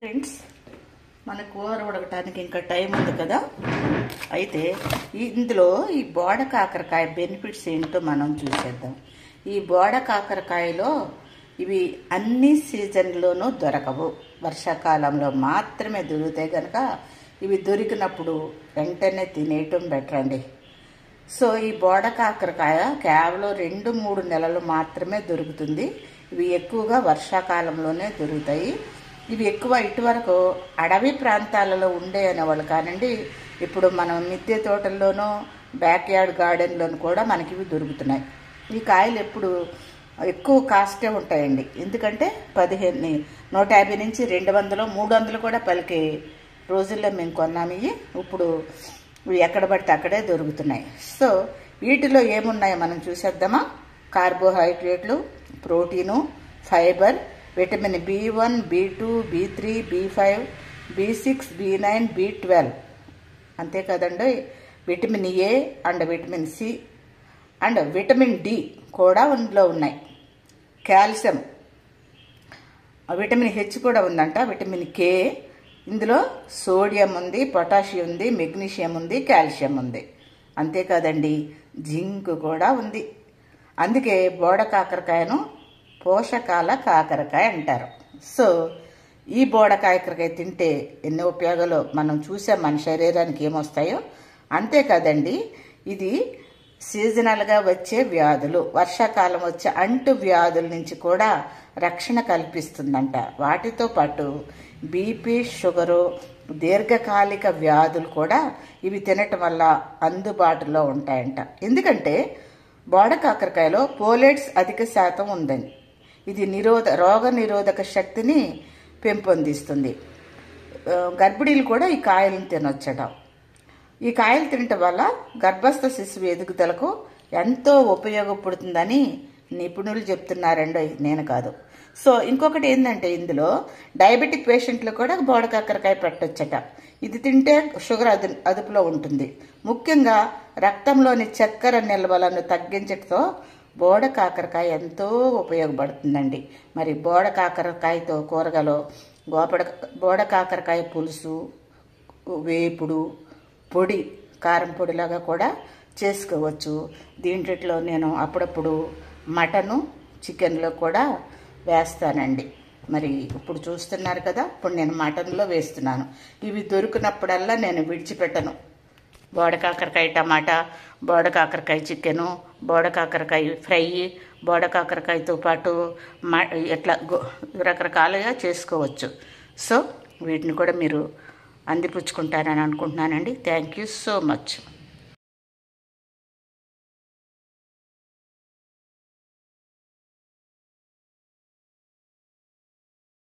Friends, మన కూర ఉడకటానికి ఇంకా టైం ఉంది కదా. అయితే ఇందులో ఈ బోడ కాకరకాయ బెనిఫిట్స్ ఏంటో మనం చూసేద్దాం. ఈ బోడ కాకరకాయలో ఇవి అన్ని సీజన్లోనూ దొరకవు, వర్షాకాలంలో మాత్రమే దొరుకుతాయి కనుక ఇవి దొరికినప్పుడు వెంటనే తినేయటం బెటర్ అండి. సో ఈ బోడ కాకరకాయ కేవలం 2-3 నెలలు మాత్రమే దొరుకుతుంది. ఇవి ఎక్కువగా వర్షాకాలంలోనే దొరుకుతాయి. ఇవి ఎక్కువ ఇటువరకు అడవి ప్రాంతాలలో ఉండే అనేవాళ్ళు కానండి, ఇప్పుడు మనం మిద్దె తోటల్లోనూ బ్యాక్ యార్డ్ గార్డెన్లోనూ కూడా మనకి ఇవి దొరుకుతున్నాయి. ఈ కాయలు ఎప్పుడు ఎక్కువ కాస్టే ఉంటాయండి, ఎందుకంటే 150 నుంచి 200, 300 కూడా పలికే రోజుల్లో మేము కొన్నాము. ఇప్పుడు ఇవి ఎక్కడ పడితే అక్కడే దొరుకుతున్నాయి. సో వీటిలో ఏమున్నాయో మనం చూసేద్దామా. కార్బోహైడ్రేట్లు, protein, fibre, vitamin B1, B2, B3, B5, B6, B9, B12, అంతే కదండి. Vitamin A and vitamin C and vitamin D కూడా ఇందులో ఉన్నాయి. కాల్షియం, విటమిన్ H కూడా ఉందంట, విటమిన్ K. ఇందులో సోడియం ఉంది, పొటాషియం ఉంది, మెగ్నీషియం ఉంది, కాల్షియం ఉంది. అంతేకాదండి, జింక్ కూడా ఉంది. అందుకే బోడ కాకరకాయను పోషకాల కాకరకాయ అంటారు. సో ఈ బోడ కాకరకాయ తింటే ఎన్ని ఉపయోగాలు మనం చూసాం, మన శరీరానికి ఏమొస్తాయో. అంతేకాదండి, ఇది సీజనల్గా వచ్చే వ్యాధులు, వర్షాకాలం వచ్చే అంటు వ్యాధుల నుంచి కూడా రక్షణ కల్పిస్తుందంట. వాటితో పాటు బీపీ, షుగరు, దీర్ఘకాలిక వ్యాధులు కూడా ఇవి తినటం వల్ల అందుబాటులో ఉంటాయంట. ఎందుకంటే బోడ కాకరకాయలో పోలేట్స్ అధిక శాతం ఉందండి. ఇది రోగ నిరోధక శక్తిని పెంపొందిస్తుంది. గర్భిణీలు కూడా ఈ కాయలను తినొచ్చట. ఈ కాయలు తినటం వల్ల గర్భస్థ శిశువు ఎదుగుదలకు ఎంతో ఉపయోగపడుతుందని నిపుణులు చెప్తున్నారండి, నేను కాదు. సో ఇంకొకటి ఏంటంటే, ఇందులో డయాబెటిక్ పేషెంట్లు కూడా బోడ కాకరకాయ పెట్టొచ్చట. ఇది తింటే షుగర్ అదుపులో ఉంటుంది. ముఖ్యంగా రక్తంలోని చక్కెర నిల్వలను తగ్గించడంతో బోడ కాకరకాయ ఎంతో ఉపయోగపడుతుందండి. మరి బోడ కాకరకాయతో కూరగాయలు బోడ కాకరకాయ పులుసు, వేపుడు, పొడి, కారం పొడిలాగా కూడా చేసుకోవచ్చు. దీంట్లో నేను అప్పుడప్పుడు మటను, చికెన్లో కూడా వేస్తానండి. మరి ఇప్పుడు చూస్తున్నారు కదా, ఇప్పుడు నేను మటన్లో వేస్తున్నాను. ఇవి దొరికినప్పుడల్లా నేను విడిచిపెట్టను. బోడ కాకరకాయ టమాటా, బోడ కాకరకాయ చికెను, బోడ కాకరకాయ ఫ్రై, బోడ కాకరకాయతో పాటు ఇట్లా రకరకాలుగా చేసుకోవచ్చు. సో వీటిని కూడా మీరు అందిపుచ్చుకుంటారని అనుకుంటున్నానండి. Thank you so much.